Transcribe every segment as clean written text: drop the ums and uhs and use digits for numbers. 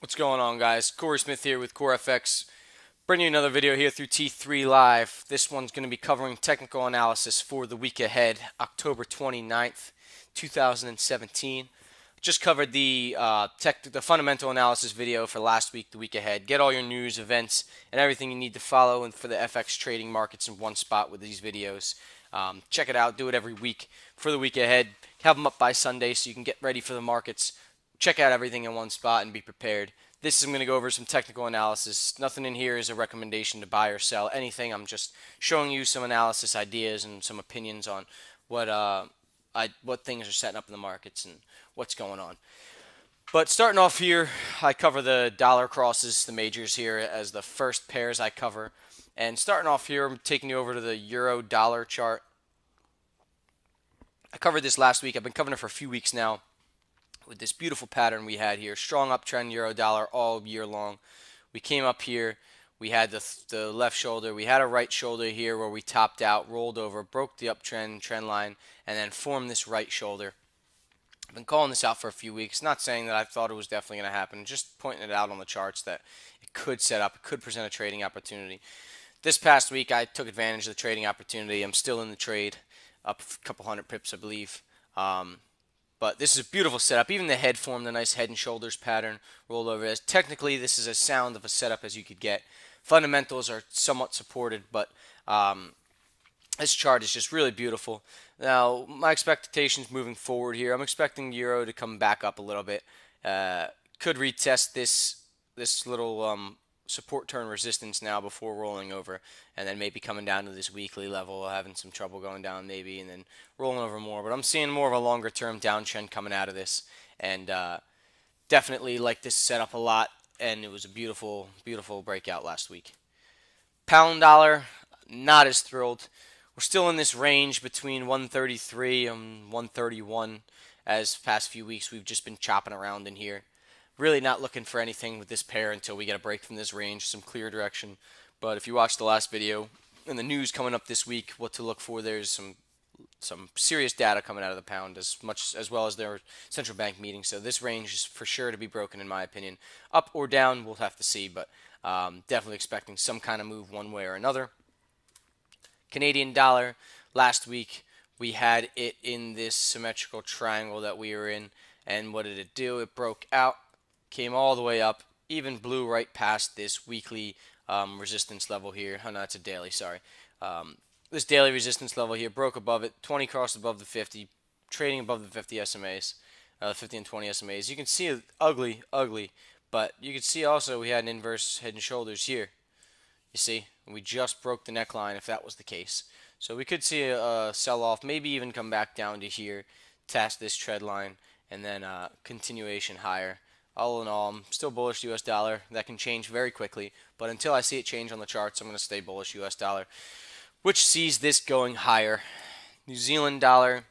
What's going on, guys? Corey Smith here with CoreFX, bringing you another video here through T3 Live. This one's going to be covering technical analysis for the week ahead, October 29th, 2017. Just covered the fundamental analysis video for last week, the week ahead. Get all your news, events, and everything you need to follow and for the FX trading markets in one spot with these videos. Check it out. Do it every week for the week ahead. Have them up by Sunday so you can get ready for the markets. Check out everything in one spot and be prepared. This is I'm going to go over some technical analysis. Nothing in here is a recommendation to buy or sell anything. I'm just showing you some analysis ideas and some opinions on what things are setting up in the markets and what's going on. But starting off here, I cover the dollar crosses, the majors here as the first pairs I cover. And starting off here, I'm taking you over to the euro dollar chart. I covered this last week. I've been covering it for a few weeks now with this beautiful pattern we had here. Strong uptrend euro dollar all year long. We came up here. We had the left shoulder. We had a right shoulder here where we topped out, rolled over, broke the uptrend trend line, and then formed this right shoulder. I've been calling this out for a few weeks. Not saying that I thought it was definitely going to happen. Just pointing it out on the charts that it could set up. It could present a trading opportunity. This past week, I took advantage of the trading opportunity. I'm still in the trade, up a couple hundred pips, I believe. But this is a beautiful setup. Even the head formed a nice head and shoulders pattern, rolled over. As technically, this is as sound of a setup as you could get. Fundamentals are somewhat supported, but this chart is just really beautiful. Now, my expectations moving forward here, I'm expecting euro to come back up a little bit. Could retest this little support turn resistance now before rolling over, and then maybe coming down to this weekly level, having some trouble going down maybe, and then rolling over more. But I'm seeing more of a longer term downtrend coming out of this, and definitely like this setup a lot. And it was a beautiful, beautiful breakout last week. Pound dollar, not as thrilled. We're still in this range between 133 and 131. As past few weeks, we've just been chopping around in here. Really not looking for anything with this pair until we get a break from this range, some clear direction. But if you watched the last video and the news coming up this week, what to look for, there's some serious data coming out of the pound as well as their central bank meeting. So this range is for sure to be broken in my opinion. Up or down, we'll have to see, but definitely expecting some kind of move one way or another. Canadian dollar, last week we had it in this symmetrical triangle that we were in, and what did it do? It broke out, came all the way up, even blew right past this weekly resistance level here. Oh no, it's a daily, sorry. This daily resistance level here broke above it, 20 crossed above the 50, trading above the 50 SMAs, 50 and 20 SMAs. You can see it ugly, ugly, but you can see also we had an inverse head and shoulders here. You see, we just broke the neckline if that was the case. So we could see a sell-off, maybe even come back down to here, test this trend line, and then continuation higher. All in all, I'm still bullish US dollar. That can change very quickly, but until I see it change on the charts, I'm going to stay bullish US dollar, which sees this going higher. New Zealand dollar,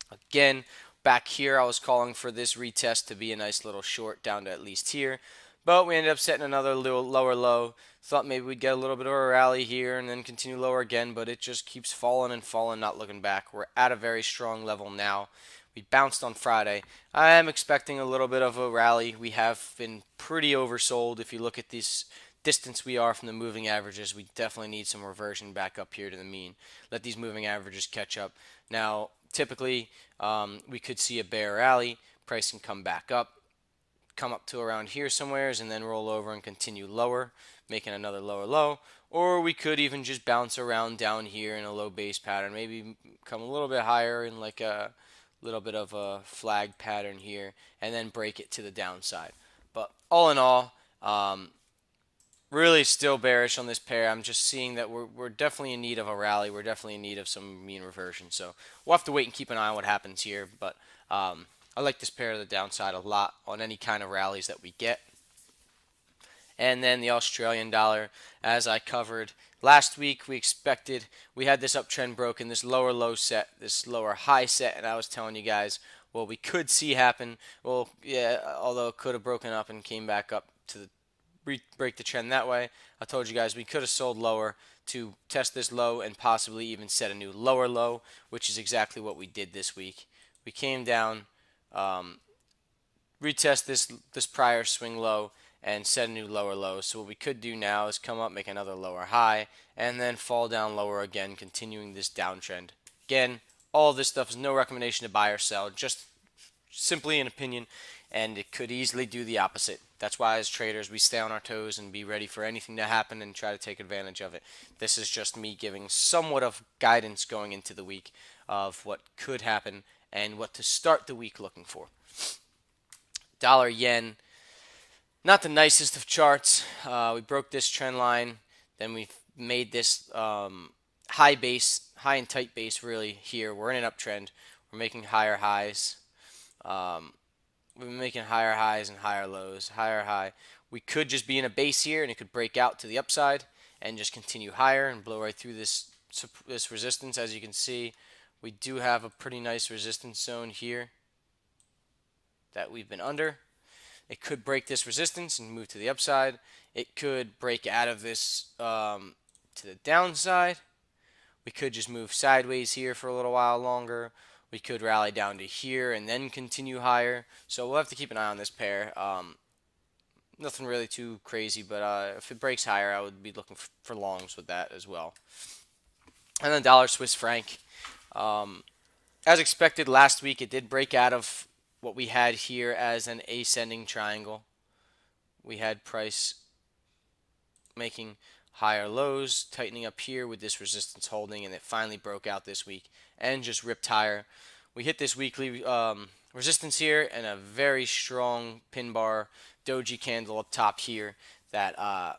again, back here I was calling for this retest to be a nice little short down to at least here. But we ended up setting another little lower low. Thought maybe we'd get a little bit of a rally here and then continue lower again, but it just keeps falling and falling, not looking back. We're at a very strong level now. We bounced on Friday. I am expecting a little bit of a rally. We have been pretty oversold. If you look at this distance we are from the moving averages, we definitely need some reversion back up here to the mean. Let these moving averages catch up. Now, typically, we could see a bear rally. Price can come back up, come up to around here somewheres, and then roll over and continue lower, making another lower low. Or we could even just bounce around down here in a low base pattern, maybe come a little bit higher in like a little bit of a flag pattern here, and then break it to the downside. But all in all, really still bearish on this pair. I'm just seeing that we're definitely in need of a rally. We're definitely in need of some mean reversion. So we'll have to wait and keep an eye on what happens here. But I like this pair to the downside a lot on any kind of rallies that we get. And then the Australian dollar, as I covered last week, we had this uptrend broken, this lower low set, this lower high set, and I was telling you guys what we could see happen. Well, yeah, although it could have broken up and came back up to break the trend that way. I told you guys we could have sold lower to test this low and possibly even set a new lower low, which is exactly what we did this week. We came down, retest this prior swing low and set a new lower low. So what we could do now is come up, make another lower high, and then fall down lower again, continuing this downtrend. Again, all of this stuff is no recommendation to buy or sell, just simply an opinion, and it could easily do the opposite. That's why as traders we stay on our toes and be ready for anything to happen and try to take advantage of it. This is just me giving somewhat of guidance going into the week of what could happen and what to start the week looking for. Dollar yen, not the nicest of charts. We broke this trend line, then we made this high and tight base really here. We're in an uptrend. We're making higher highs. We've been making higher highs and higher lows. Higher high. We could just be in a base here, and it could break out to the upside and just continue higher and blow right through this resistance. As you can see, we do have a pretty nice resistance zone here that we've been under. It could break this resistance and move to the upside. It could break out of this to the downside. We could just move sideways here for a little while longer. We could rally down to here and then continue higher. So we'll have to keep an eye on this pair. Nothing really too crazy, but if it breaks higher, I would be looking for longs with that as well. And then dollar Swiss franc. As expected last week, it did break out of what we had here as an ascending triangle. We had price making higher lows, tightening up here with this resistance holding, and it finally broke out this week and just ripped higher. We hit this weekly resistance here and a very strong pin bar doji candle up top here that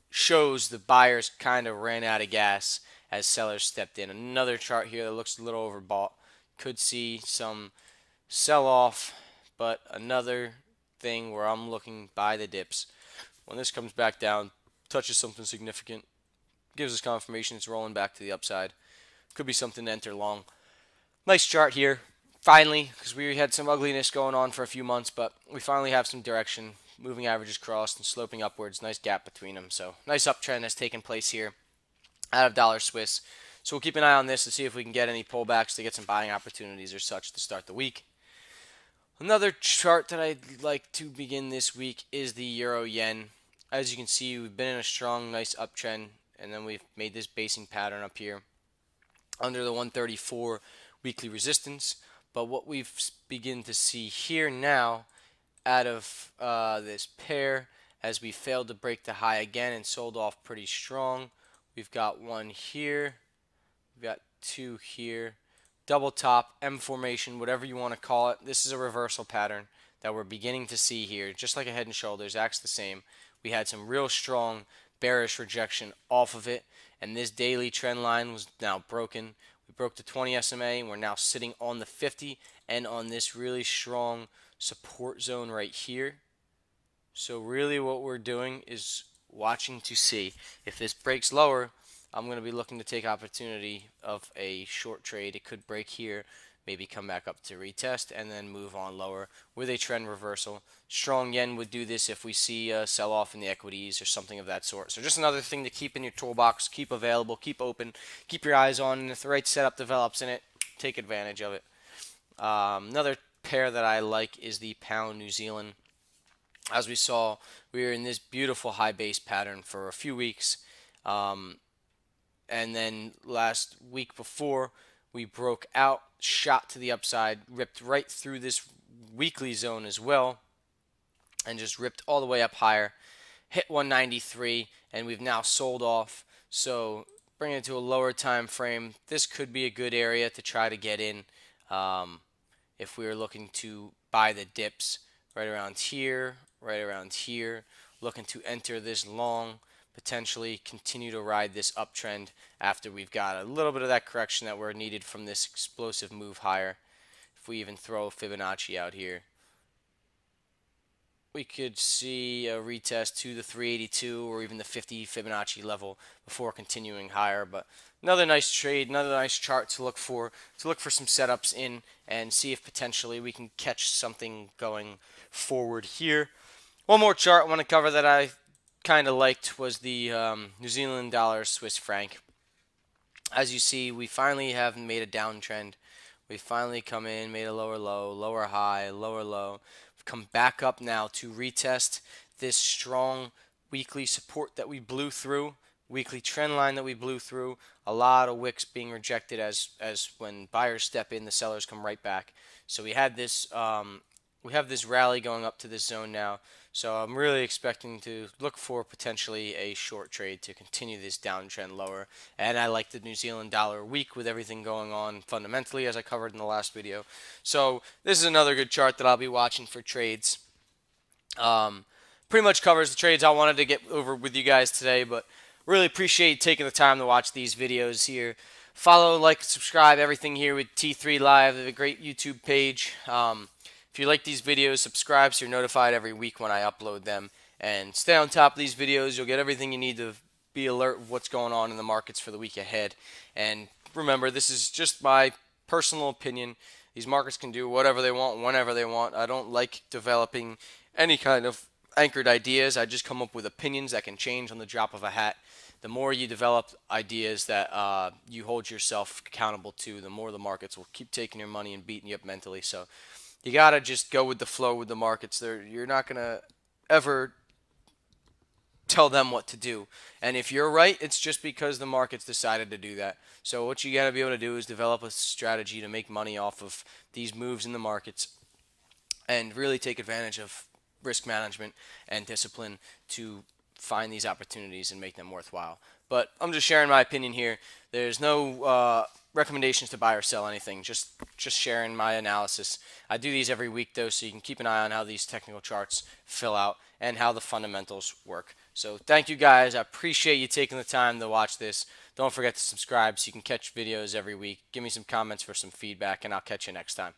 shows the buyers kind of ran out of gas as sellers stepped in. Another chart here that looks a little overbought. Could see some sell-off, but another thing where I'm looking by the dips. When this comes back down, touches something significant, gives us confirmation it's rolling back to the upside. Could be something to enter long. Nice chart here, finally, because we had some ugliness going on for a few months, but we finally have some direction. Moving averages crossed and sloping upwards. Nice gap between them. So nice uptrend has taken place here out of dollar Swiss. So we'll keep an eye on this to see if we can get any pullbacks to get some buying opportunities or such to start the week. Another chart that I'd like to begin this week is the euro yen. As you can see, we've been in a strong, nice uptrend, and then we've made this basing pattern up here under the 134 weekly resistance. But what we've begin to see here now out of this pair, as we failed to break the high again and sold off pretty strong. We've got one here, we've got two here, double top, M formation, whatever you want to call it. This is a reversal pattern that we're beginning to see here, just like a head and shoulders, acts the same. We had some real strong bearish rejection off of it, and this daily trend line was now broken. We broke the 20 SMA, and we're now sitting on the 50 and on this really strong support zone right here. So really what we're doing is watching to see if this breaks lower. I'm going to be looking to take opportunity of a short trade. It could break here, maybe come back up to retest, and then move on lower with a trend reversal. Strong yen would do this if we see a sell-off in the equities or something of that sort. So just another thing to keep in your toolbox, keep available, keep open, keep your eyes on, and if the right setup develops in it, take advantage of it. Another pair that I like is the pound New Zealand. As we saw, we were in this beautiful high base pattern for a few weeks. And then last week before, we broke out, shot to the upside, ripped right through this weekly zone as well, and just ripped all the way up higher, hit 193, and we've now sold off. So bringing it to a lower time frame, this could be a good area to try to get in if we were looking to buy the dips right around here, looking to enter this long, potentially continue to ride this uptrend after we've got a little bit of that correction that we're needed from this explosive move higher. If we even throw Fibonacci out here, we could see a retest to the 382 or even the 50 Fibonacci level before continuing higher. But another nice trade, another nice chart to look for some setups in and see if potentially we can catch something going forward here. One more chart I want to cover that I kind of liked was the New Zealand dollar Swiss franc. As you see, we finally have made a downtrend. We finally come in, made a lower low, lower high, lower low. come back up now to retest this strong weekly support that we blew through, weekly trend line that we blew through. A lot of wicks being rejected as when buyers step in, the sellers come right back. So we have this rally going up to this zone now. So I'm really expecting to look for potentially a short trade to continue this downtrend lower. And I like the New Zealand dollar weak with everything going on fundamentally, as I covered in the last video. So this is another good chart that I'll be watching for trades. Pretty much covers the trades I wanted to get over with you guys today, but really appreciate you taking the time to watch these videos here. Follow, like, subscribe, everything here with T3 Live. They have a great YouTube page. If you like these videos, subscribe so you're notified every week when I upload them. And stay on top of these videos. You'll get everything you need to be alert of what's going on in the markets for the week ahead. And remember, this is just my personal opinion. These markets can do whatever they want, whenever they want. I don't like developing any kind of anchored ideas. I just come up with opinions that can change on the drop of a hat. The more you develop ideas that you hold yourself accountable to, the more the markets will keep taking your money and beating you up mentally. So you gotta just go with the flow with the markets. You're not gonna ever tell them what to do. And if you're right, it's just because the markets decided to do that. So what you gotta be able to do is develop a strategy to make money off of these moves in the markets and really take advantage of risk management and discipline to find these opportunities and make them worthwhile. But I'm just sharing my opinion here. There's no recommendations to buy or sell anything. Just sharing my analysis. I do these every week though, so you can keep an eye on how these technical charts fill out and how the fundamentals work. So thank you guys. I appreciate you taking the time to watch this. Don't forget to subscribe so you can catch videos every week. Give me some comments for some feedback, and I'll catch you next time.